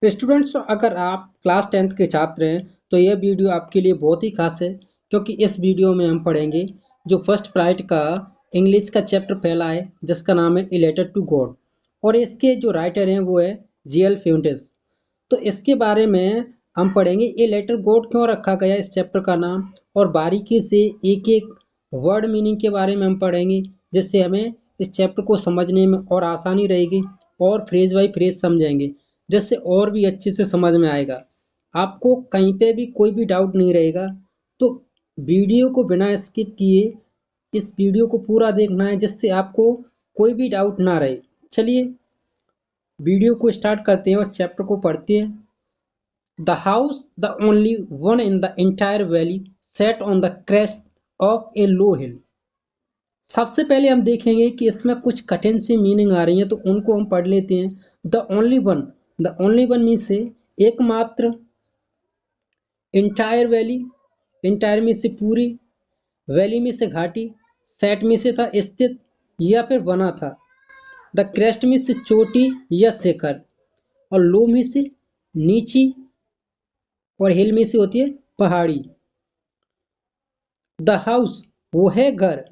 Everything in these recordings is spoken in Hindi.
स्टूडेंट्स, अगर आप क्लास 10th के छात्र हैं तो यह वीडियो आपके लिए बहुत ही खास है, क्योंकि इस वीडियो में हम पढ़ेंगे जो फर्स्ट प्राइड का इंग्लिश का चैप्टर पहला है, जिसका नाम है ए लेटर टू गॉड। और इसके जो राइटर हैं वो है जी.एल. फ्यूंटेस। तो इसके बारे में हम पढ़ेंगे ए लेटर गॉड क्यों रखा गया इस चैप्टर का नाम, और बारीकी से एक एक वर्ड मीनिंग के बारे में हम पढ़ेंगे, जिससे हमें इस चैप्टर को समझने में और आसानी रहेगी, और फ्रेज बाय फ्रेज समझेंगे जिससे और भी अच्छे से समझ में आएगा। आपको कहीं पे भी कोई भी डाउट नहीं रहेगा, तो वीडियो को बिना स्किप किए इस वीडियो को पूरा देखना है, जिससे आपको कोई भी डाउट ना रहे। चलिए वीडियो को स्टार्ट करते हैं और चैप्टर को पढ़ते हैं। The house, the only one in the entire valley, sat on the crest of a low hill. सबसे पहले हम देखेंगे कि इसमें कुछ कठिन सी मीनिंग आ रही है, तो उनको हम पढ़ लेते हैं। द ओनली वन मीन से एकमात्र, इंटायर वैली, इंटायर में से पूरी, वैली में से घाटी, सेट में से था स्थित या फिर बना था, द क्रेस्ट में से चोटी या शिखर, और लो में से नीची, और हिल में से होती है पहाड़ी। द हाउस वो है घर,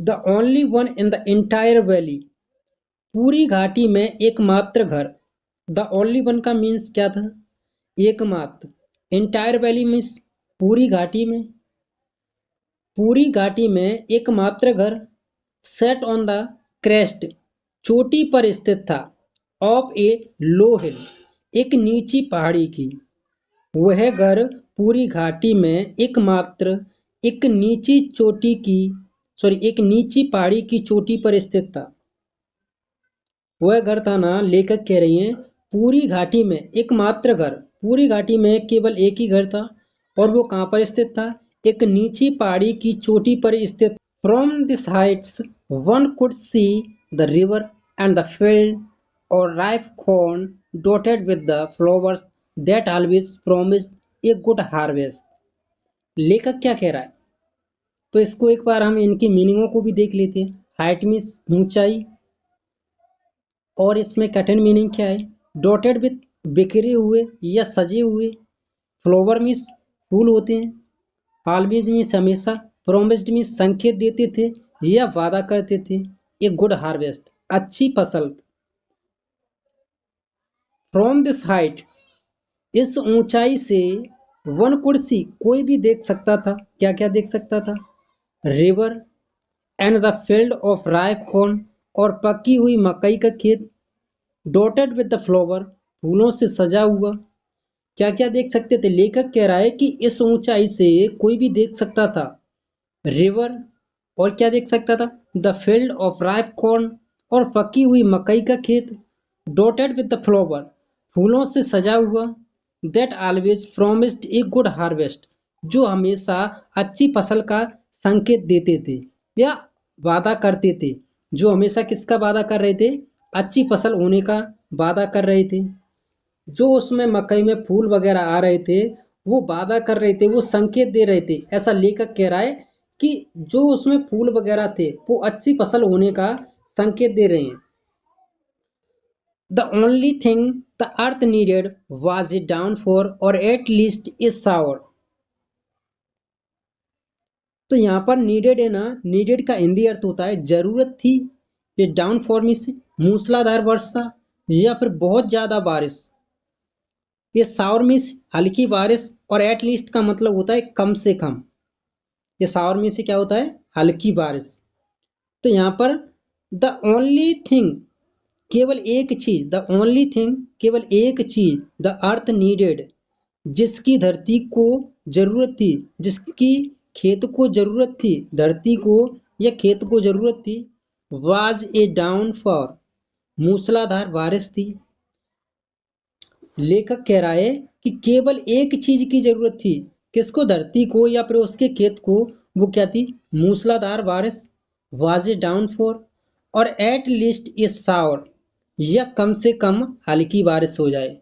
the only one in the entire valley पूरी घाटी में एकमात्र घर। द ओनली वन का मीन्स क्या था? एकमात्र। एंटायर वैली मीन्स पूरी घाटी में, पूरी घाटी में एकमात्र घर। सेट ऑन द क्रेस्ट चोटी पर स्थित था, ऑफ ए लो हिल एक नीची पहाड़ी की। वह घर पूरी घाटी में एकमात्र एक नीची चोटी की एक नीची पहाड़ी की चोटी पर स्थित था। वह घर था ना, लेखक कह रही हैं पूरी घाटी में एकमात्र घर, पूरी घाटी में केवल एक ही घर था, और वो कहाँ पर स्थित था? एक नीची पहाड़ी की चोटी पर स्थित। From this heights one could see the river and the field और ripe corn dotted with the flowers that always promised a good harvest. लेखक क्या कह रहा है, तो इसको एक बार हम इनकी मीनिंगों को भी देख लेते हैं। हाइट मीन्स ऊंचाई, और इसमें कठिन मीनिंग क्या है? डॉटेड विथ बिखरे हुए या सजे हुए, फ्लावर मीन्स फूल होते हैं, ऑलवेज मीन्स हमेशा, प्रोमिस्ड मीन्स संकेत देते थे या वादा करते थे, एक गुड हार्वेस्ट अच्छी फसल। फ्रॉम दिस हाइट इस ऊंचाई से, वन कुड सी कोई भी देख सकता था, क्या क्या देख सकता था? River and the field of ripe corn और पकी हुई मकई का खेत, डॉटेड विद द फ्लावर फूलों से सजा हुआ। क्या क्या देख सकते थे? लेखक कह रहा है कि इस ऊंचाई से कोई भी देख सकता था रिवर, और क्या देख सकता था? The field of ripe corn और पकी हुई मकई का खेत, डॉटेड विद द फ्लावर फूलों से सजा हुआ, that always promised a good harvest जो हमेशा अच्छी फसल का संकेत देते थे या वादा करते थे। जो हमेशा किसका वादा कर रहे थे? अच्छी फसल होने का वादा कर रहे थे। जो उसमें मकई में फूल वगैरह आ रहे थे, वो वादा कर रहे थे, वो संकेत दे रहे थे। ऐसा लेखक कह रहा है कि जो उसमें फूल वगैरह थे वो अच्छी फसल होने का संकेत दे रहे हैं। The only thing the earth needed was a downfall और एट लीस्ट ए शावर। तो यहाँ पर नीडेड है ना, नीडेड का हिंदी अर्थ होता है जरूरत थी। ये डाउनफॉल में से मूसलाधार वर्षा या फिर बहुत ज्यादा बारिश। ये शावर मीन्स हल्की बारिश, और एट लीस्ट का मतलब होता है कम से कम। ये शावर में से क्या होता है? हल्की बारिश। तो यहाँ पर द ओनली थिंग केवल एक चीज, द ओनली थिंग केवल एक चीज, द अर्थ नीडेड जिसकी धरती को जरूरत थी, जिसकी खेत को जरूरत थी, धरती को या खेत को जरूरत थी, वाज ए डाउनफॉल मूसलाधार बारिश थी। लेखक कह रहा है कि केवल एक चीज की जरूरत थी, किसको? धरती को या फिर उसके खेत को। वो क्या थी? मूसलाधार बारिश, वाज ए डाउनफॉल, और एट लीस्ट ए शावर या कम से कम हल्की बारिश हो जाए,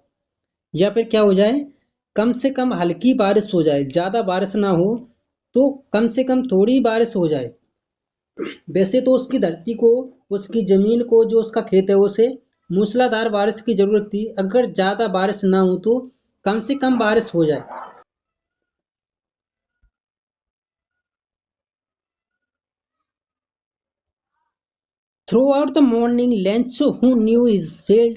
या फिर क्या हो जाए? कम से कम हल्की बारिश हो जाए, ज्यादा बारिश ना हो तो कम से कम थोड़ी बारिश हो जाए। वैसे तो उसकी धरती को, उसकी जमीन को, जो उसका खेत है उसे मूसलाधार बारिश की जरूरत थी। अगर ज्यादा बारिश ना हो तो कम से कम बारिश हो जाए। Throughout the morning, Lencho, who knew his field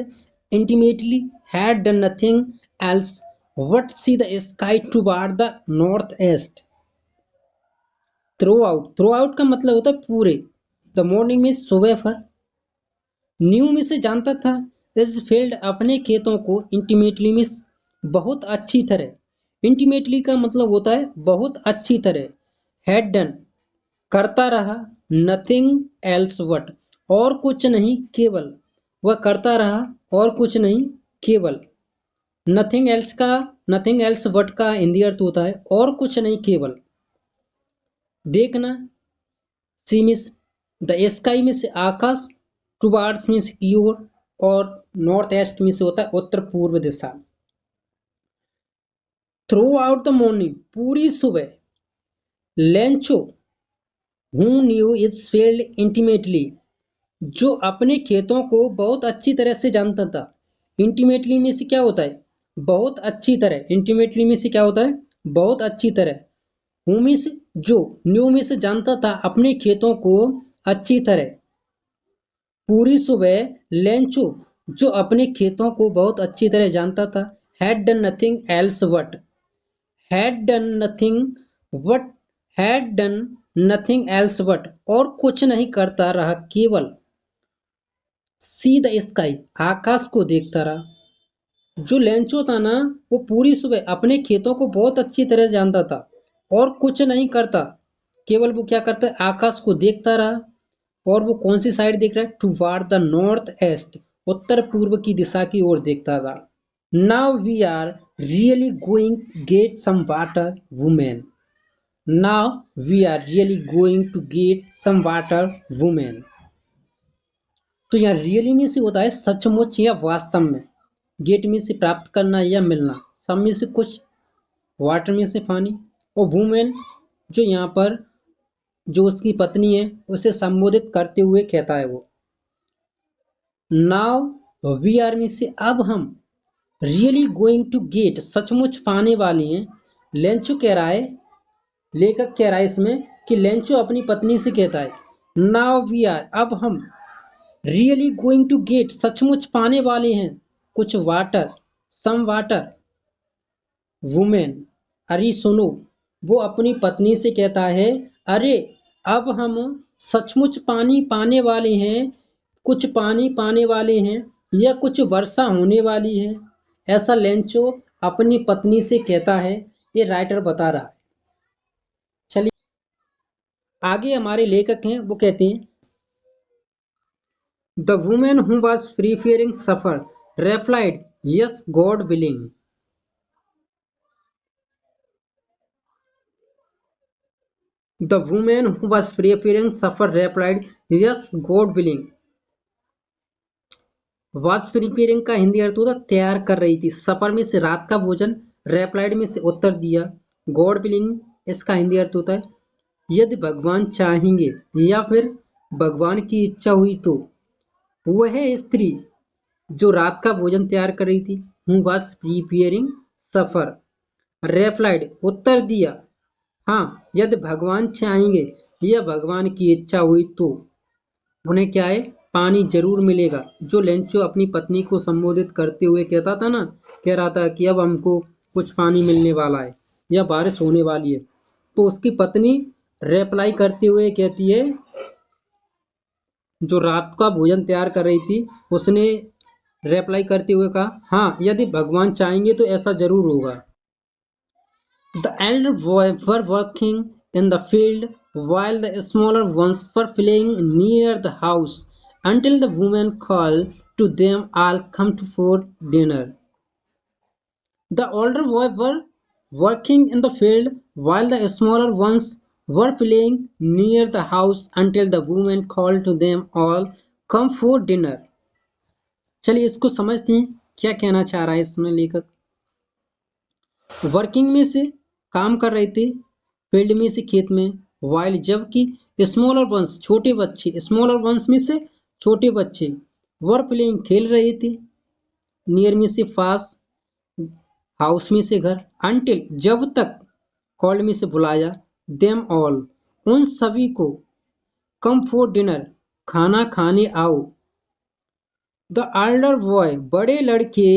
intimately, had done nothing else but see the sky toward the northeast. Throughout का मतलब होता है पूरे। द मॉर्निंग में सुबह पर, न्यू में से जानता था, इस फील्ड अपने खेतों को इंटीमेटली में बहुत अच्छी तरह। इंटीमेटली का मतलब होता है बहुत अच्छी तरह। हैड डन करता रहा, नथिंग एल्स वट और कुछ नहीं केवल, वह करता रहा और कुछ नहीं केवल। नथिंग एल्स वट का हिंदी अर्थ होता है और कुछ नहीं केवल। देखना, सी में से द स्काई में से आकाश, टुवार्ड्स में से की ओर, और नॉर्थ ईस्ट में से होता है उत्तर पूर्व दिशा। थ्रू आउट द मॉर्निंग पूरी सुबह, Lencho who knew it's field intimately जो अपने खेतों को बहुत अच्छी तरह से जानता था। इंटीमेटली में से क्या होता है? बहुत अच्छी तरह। इंटीमेटली में से क्या होता है? बहुत अच्छी तरह। हु में से जो, न्यू में से जानता था अपने खेतों को अच्छी तरह। पूरी सुबह लेंचो जो अपने खेतों को बहुत अच्छी तरह जानता था, had done nothing else what had done nothing what had done nothing else what और कुछ नहीं करता रहा केवल सी द स्काई आकाश को देखता रहा। जो लेंचो था ना, वो पूरी सुबह अपने खेतों को बहुत अच्छी तरह जानता था और कुछ नहीं करता, केवल वो क्या करता है? आकाश को देखता रहा। और वो कौन सी साइड देख रहा है? टुवार्ड द नॉर्थ ईस्ट उत्तर पूर्व की दिशा की ओर देखता था। Now we are really going get some water woman. Now we are really going to get some water woman. तो यहाँ रियली में से होता है सचमुच या वास्तव में, गेट में से प्राप्त करना या मिलना, सब में से कुछ, वाटर में से पानी, और वुमेन जो यहाँ पर जो उसकी पत्नी है उसे संबोधित करते हुए कहता है वो। नाउ वी आर में से अब हम, रियली गोइंग टू गेट सचमुच पाने वाले हैं। लेंचो कह रहा है, लेखक कह रहा है इसमें कि लेंचो अपनी पत्नी से कहता है नाउ वी आर अब हम, रियली गोइंग टू गेट सचमुच पाने वाले हैं कुछ वाटर, सम वाटर वुमेन। अरे सुनो, वो अपनी पत्नी से कहता है अरे अब हम सचमुच पानी पाने वाले हैं, कुछ पानी पाने वाले हैं या कुछ वर्षा होने वाली है, ऐसा लेंचो अपनी पत्नी से कहता है। ये राइटर बता रहा है। चलिए आगे हमारे लेखक हैं, वो कहते हैं the women who was preparing supper replied yes God willing। The woman who was preparing supper replied yes God willing। was preparing का हिंदी अर्थ होता तैयार कर रही थी, सफर में से रात का भोजन, replied में से उत्तर दिया, God willing इसका हिंदी अर्थ होता है यदि भगवान चाहेंगे या फिर भगवान की इच्छा हुई तो। वह स्त्री जो रात का भोजन तैयार कर रही थी, who was preparing supper replied उत्तर दिया, हाँ यदि भगवान चाहेंगे या भगवान की इच्छा हुई तो उन्हें क्या है? पानी जरूर मिलेगा। जो लेंचो अपनी पत्नी को संबोधित करते हुए कहता था ना, कह रहा था कि अब हमको कुछ पानी मिलने वाला है या बारिश होने वाली है, तो उसकी पत्नी रिप्लाई करते हुए कहती है, जो रात का भोजन तैयार कर रही थी उसने रिप्लाई करते हुए कहा हाँ यदि भगवान चाहेंगे तो ऐसा जरूर होगा। The elder boys were working in the field while the smaller ones were playing near the house until the woman called to them all come to for dinner। The older boys were working in the field while the smaller ones were playing near the house until the woman called to them all come for dinner। चलिए इसको समझते हैं क्या कहना चाह रहा है इसमें लेखक। वर्किंग में से काम कर रहे थे, फील्ड में से खेत में, वाइल जबकि, स्मॉलर वंस छोटे बच्चे, स्मॉलर वंस में से छोटे बच्चे, वर प्लेइंग खेल रहे थे, नियर में से पास, हाउस में से घर, अंटिल जब तक, कॉल्ड में से बुलाया, देम ऑल उन सभी को, कम फॉर डिनर खाना खाने आओ। द एल्डर बॉय बड़े लड़के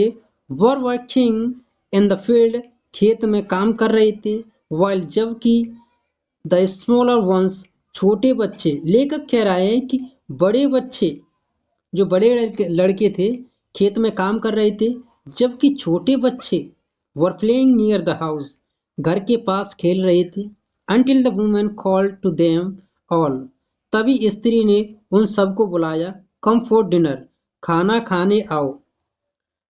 were working in the field खेत में काम कर रहे थे, वाइल जबकि द स्मॉलर वंस छोटे बच्चे, लेखक कह रहा है कि बड़े बच्चे जो बड़े लड़के थे खेत में काम कर रहे थे, जबकि छोटे बच्चे were playing near the house घर के पास खेल रहे थे। Until the woman called to them all तभी स्त्री ने उन सबको बुलाया, कम फॉर डिनर खाना खाने आओ।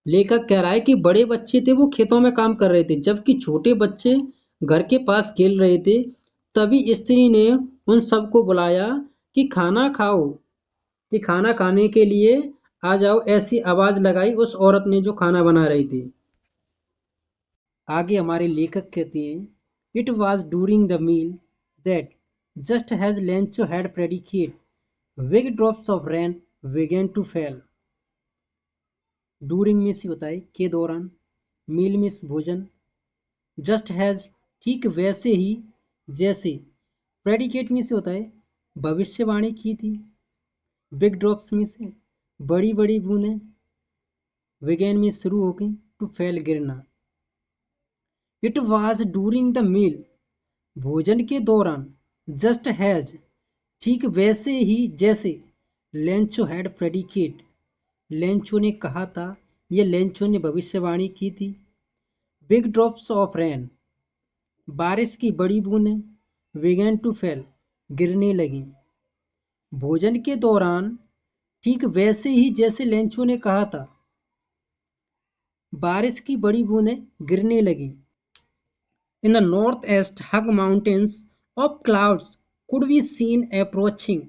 लेखक कह रहा है कि बड़े बच्चे थे वो खेतों में काम कर रहे थे, जबकि छोटे बच्चे घर के पास खेल रहे थे। तभी स्त्री ने उन सबको बुलाया कि खाना खाओ, कि खाना खाने के लिए आ जाओ, ऐसी आवाज लगाई उस औरत ने जो खाना बना रही थी। आगे हमारे लेखक कहते हैं, it was during the meal that just as Lencho had predicted big drops of rain began to fall. During में से होता है के दौरान, मील में भोजन, जस्ट हैज ठीक वैसे ही जैसे, प्रेडिकेट में से होता है भविष्यवाणी की थी, बिग ड्रॉप्स में से बड़ी बड़ी बूंदें, विगेन में शुरू हो गई, टू फेल गिरना। It was during the meal भोजन के दौरान, जस्ट हैज ठीक वैसे ही जैसे, लेंचो हैड प्रेडिकेट लेंचो ने कहा था, यह लेंचो ने भविष्यवाणी की थी, बिग ड्रॉप्स ऑफ रेन बारिश की बड़ी बूंदें, बिगेन टू फेल गिरने लगी। भोजन के दौरान ठीक वैसे ही जैसे लेंचो ने कहा था, बारिश की बड़ी बूंदें गिरने लगी। इन the north east hug mountains of clouds could be seen approaching.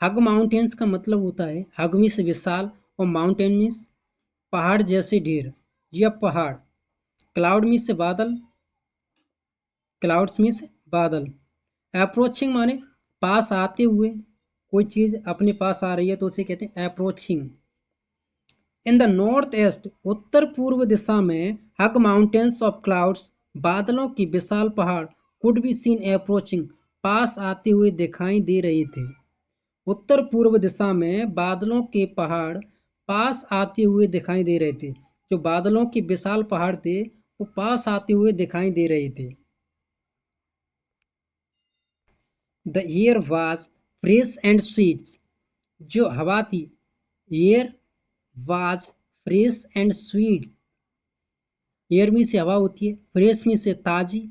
Hug mountains का मतलब होता है हग मीन्स विशाल और माउंटेन मीन्स पहाड़ जैसे ढेर या पहाड़, क्लाउड मीन्स बादल, क्लाउड्स मीन्स बादल, अप्रोचिंग माने पास आते हुए, कोई चीज अपने पास आ रही है तो उसे कहते हैं approaching. In the north east उत्तर पूर्व दिशा में, हग माउंटेन्स ऑफ क्लाउड्स बादलों की विशाल पहाड़, कुड बी सीन अप्रोचिंग पास आते हुए दिखाई दे रहे थे। उत्तर पूर्व दिशा में बादलों के पहाड़ पास आते हुए दिखाई दे रहे थे, जो बादलों के विशाल पहाड़ थे वो पास आते हुए दिखाई दे रहे थे। The air was fresh and sweet, जो हवा थी, air was fresh and sweet, air में से हवा होती है, फ्रेश में से ताजी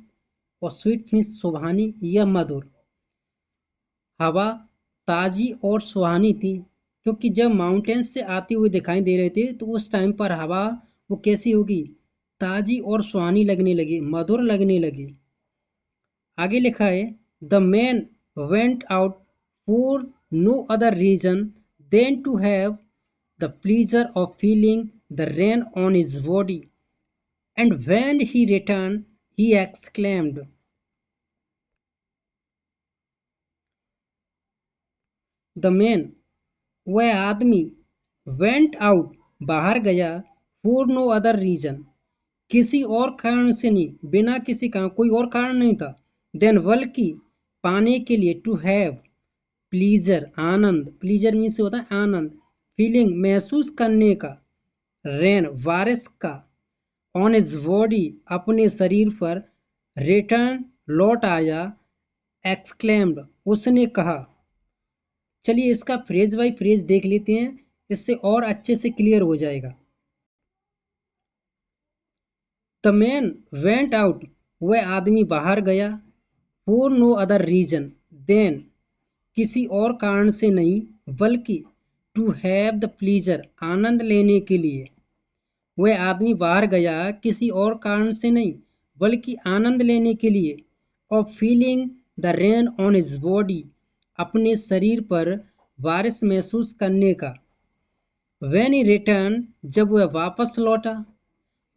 और स्वीट में सुहानी या मधुर। हवा ताजी और सुहानी थी, क्योंकि जब माउंटेन से आते हुए दिखाई दे रहे थे तो उस टाइम पर हवा वो कैसी होगी, ताजी और सुहानी लगने लगी, मधुर लगने लगी। आगे लिखा है, the man went out for no other reason than to have the pleasure of feeling the rain on his body, and when he return he exclaimed. The man वह आदमी, वेंट आउट बाहर गया, फॉर नो अदर रीजन किसी और कारण से नहीं, बिना किसी कारण, कोई और कारण नहीं था, देन बल्कि पाने के लिए, टू हैव प्लीजर आनंद, प्लीजर मीन से होता है आनंद, फीलिंग महसूस करने का, रेन बारिश का, ऑन हिज बॉडी अपने शरीर पर, रिटर्न लौट आया, एक्सक्लेम्ड उसने कहा। चलिए इसका फ्रेज बाय फ्रेज देख लेते हैं, इससे और अच्छे से क्लियर हो जाएगा। द मैन वेंट आउट वह आदमी बाहर गया, for no other reason than किसी और कारण से नहीं, बल्कि टू हैव द प्लीजर आनंद लेने के लिए। वह आदमी बाहर गया किसी और कारण से नहीं बल्कि आनंद लेने के लिए, और feeling the rain on his body अपने शरीर पर बारिश महसूस करने का। व्हेन ही रिटर्न जब वह वापस लौटा,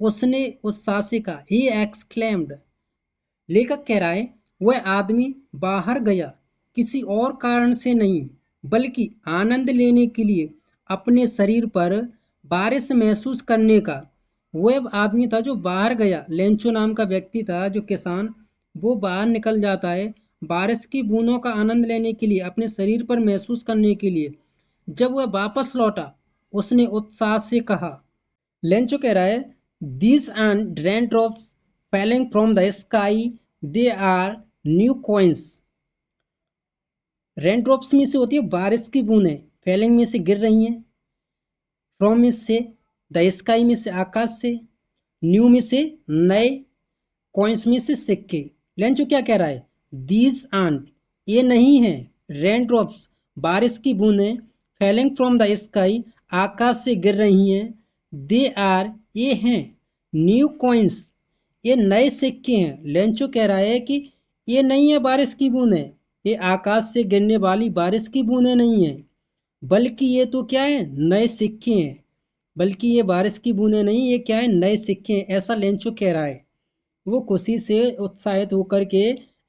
उसने उत्साह से कहा, ही एक्सक्लेम्ड लेखक कह रहा है वह आदमी बाहर गया किसी और कारण से नहीं, बल्कि आनंद लेने के लिए अपने शरीर पर बारिश महसूस करने का। वो एक आदमी था जो बाहर गया, लेंचो नाम का व्यक्ति था जो किसान, वो बाहर निकल जाता है बारिश की बूंदों का आनंद लेने के लिए, अपने शरीर पर महसूस करने के लिए। जब वह वापस लौटा उसने उत्साह से कहा, लेंचो कह रहा है, these aren't rain drops falling from the sky, they are new coins. Rain drops में से होती है बारिश की बूंदें, फैलिंग में से गिर रही हैं, फ्रॉम में से द स्काई में से आकाश से, न्यू में से नए, कॉइन्स में से सिक्के। लेंचो क्या कह रहा है, दीज आंट ये नहीं है, रेन ड्रॉप्स बारिश की बूंदें, फैलिंग फ्रॉम द स्काई आकाश से गिर रही हैं, दे आर ये हैं, न्यू कॉइन्स ये नए सिक्के हैं। लेंचो कह रहा है कि ये नहीं है बारिश की बूंदें, ये आकाश से गिरने वाली बारिश की बूंदें नहीं है, बल्कि ये तो क्या है, नए सिक्के हैं। बल्कि ये बारिश की बूंदें नहीं, ये क्या है, नए सिक्के हैं, ऐसा लेंचो कह रहा है। वो खुशी से उत्साहित होकर के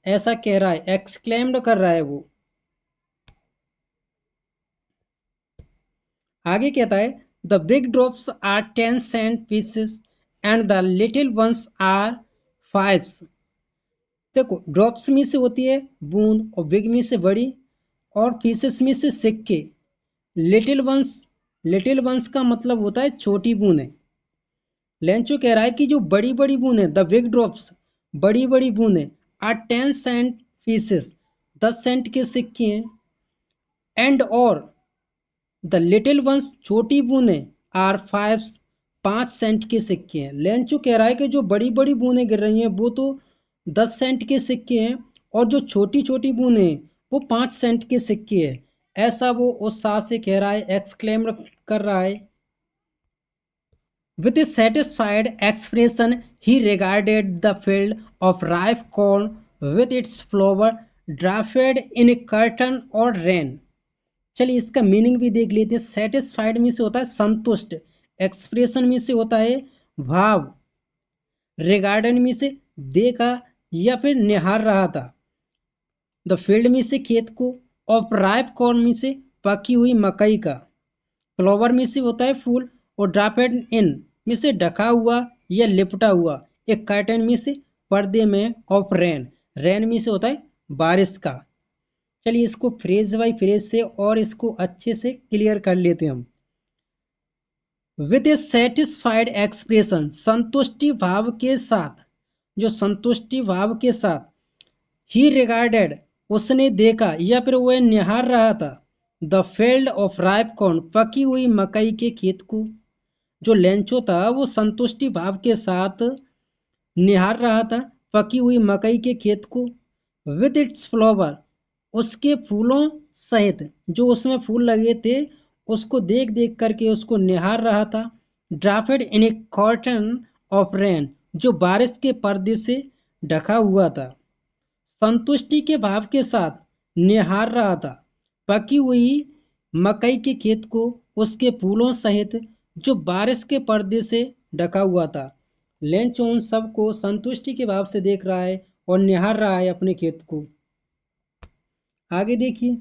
ऐसा कह रहा है, एक्सक्लेम्ड कर रहा है वो। आगे कहता है, the big drops are 10 cent pieces and the little ones are fives. देखो, ड्रॉप्स में से होती है बूंद, और बिग में से बड़ी, और पीसेस में से सिक्के। लिटिल वंस का मतलब होता है छोटी बूंदें। लेंचो कह रहा है कि जो बड़ी बड़ी बूंदें, द बिग ड्रॉप्स बड़ी बड़ी बूंदें, आर 10 सेंट पीसेस 10 सेंट के सिक्के हैं, एंड और द लिटिल वंस छोटी बूंदें आर 5 सेंट के सिक्के हैं। लेंचो कह रहा है कि जो बड़ी बड़ी बूंदें गिर रही हैं वो तो 10 सेंट के सिक्के हैं, और जो छोटी छोटी बूंदें हैं वो 5 सेंट के सिक्के हैं। ऐसा वो उत्साह से कह रहा है, एक्सक्लेम कर रहा है। With a satisfied expression, he regarded the field of ripe corn with its flower draped in a curtain or rain. चलिए इसका मीनिंग भी देख लेते हैं। सेटिस्फाइड में से होता है संतुष्ट, एक्सप्रेशन में से होता है भाव, रिगार्डन में से देखा या फिर निहार रहा था, द फील्ड में से खेत को, ऑफ राइप कॉर्न में से पकी हुई मकई का, फ्लावर में से होता है फूल, और ड्रापेड इन में से ढका हुआ या लिपटा हुआ, एक कर्टन में से पर्दे में, ऑफ रेन रेन में से होता है बारिश का। चलिए इसको फ्रेज बाय फ्रेज से और इसको अच्छे से क्लियर कर लेते हैं हम। विद ए सेटिस्फाइड एक्सप्रेशन, संतुष्टि भाव के साथ, जो संतुष्टि भाव के साथ, ही रिगार्डेड उसने देखा या फिर वह निहार रहा था, the field of ripe corn पकी हुई मकई के खेत को। जो लेंचो था वो संतुष्टि भाव के साथ निहार रहा था पकी हुई मकई के खेत को, विद इट्स फ्लावर उसके फूलों सहित, जो उसमें फूल लगे थे उसको देख देख करके उसको निहार रहा था, drafted in A cotton of rain जो बारिश के पर्दे से ढका हुआ था। संतुष्टि के भाव के साथ निहार रहा था पकी हुई मकई के खेत को उसके फूलों सहित, जो बारिश के पर्दे से ढका हुआ था। लेंचो उन सबको संतुष्टि के भाव से देख रहा है और निहार रहा है अपने खेत को। आगे देखिए,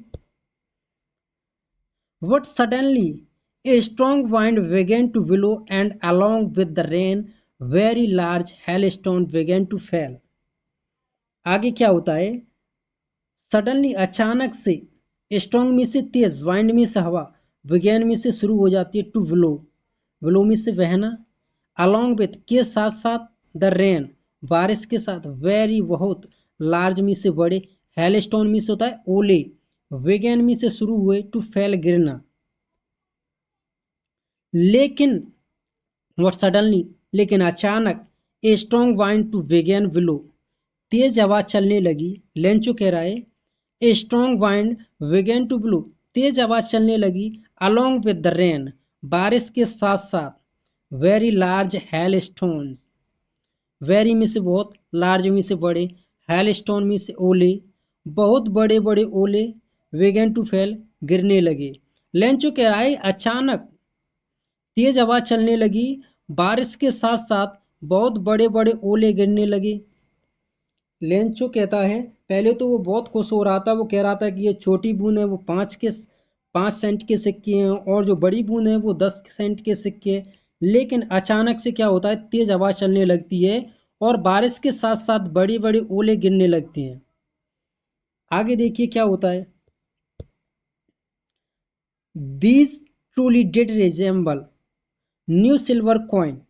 But suddenly a strong wind began to blow, and along with the rain, very large hailstones began to fall. आगे क्या होता है, सडनली अचानक से, स्ट्रॉन्ग में से तेज, वाइंड में से हवा, बिगेन में से शुरू हो जाती है, टू ब्लो ब्लो में से बहना, अलॉन्ग विथ के साथ साथ, द रेन बारिश के साथ, वेरी बहुत, लार्ज में से बड़े, हेलस्टोन में से होता है ओले, वेगन में से शुरू हुए, टू फेल गिरना। लेकिन वट सडनली लेकिन अचानक, a strong wind to began below तेज हवा चलने लगी। लेंचो कह रहा है, a strong wind began to blow तेज हवा चलने लगी, अलॉन्ग विद द रेन बारिश के साथ साथ, very large hail stones very में से बहुत, लार्ज में से बड़े, हेल स्टोन में से ओले, बहुत बड़े बड़े ओले, वेगन टू फेल गिरने लगे। लेंचो कह रहा है अचानक तेज हवा चलने लगी, बारिश के साथ साथ बहुत बड़े बड़े ओले गिरने लगे। लेंचो कहता है पहले तो वो बहुत खुश हो रहा था, वो कह रहा था कि ये छोटी बूंद है वो 5 सेंट के सिक्के हैं और जो बड़ी बूंद है वो 10 सेंट के सिक्के। लेकिन अचानक से क्या होता है, तेज हवा चलने लगती है और बारिश के साथ साथ बड़ी बड़ी ओले गिरने लगती हैं। आगे देखिए क्या होता है। These truly did resemble new silver coin.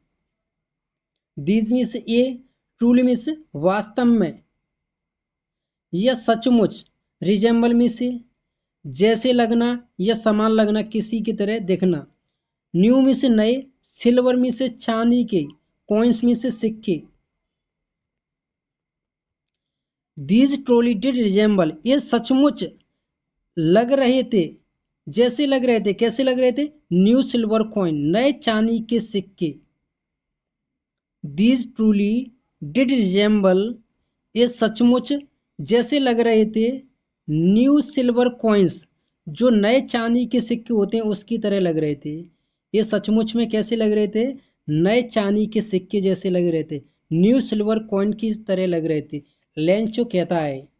These means ये, truly मीन्स वास्तव में, यह सचमुच, रिजेंबल मीन्स जैसे लगना या समान लगना, किसी की तरह दिखना। न्यू मीन्स नए, सिल्वर मीन्स चांदी के, कॉइन्स मीन्स सिक्के। These truly did resemble, ये सचमुच लग रहे थे, जैसे लग रहे थे, कैसे लग रहे थे, न्यू सिल्वर कॉइन, नए चांदी के सिक्के। These truly did resemble, ये सचमुच जैसे लग रहे थे, न्यू सिल्वर कॉइन्स, जो नए चांदी के सिक्के होते हैं उसकी तरह लग रहे थे। ये सचमुच में कैसे लग रहे थे, नए चांदी के सिक्के जैसे लग रहे थे, न्यू सिल्वर कॉइन की तरह लग रहे थे। लेंचो कहता है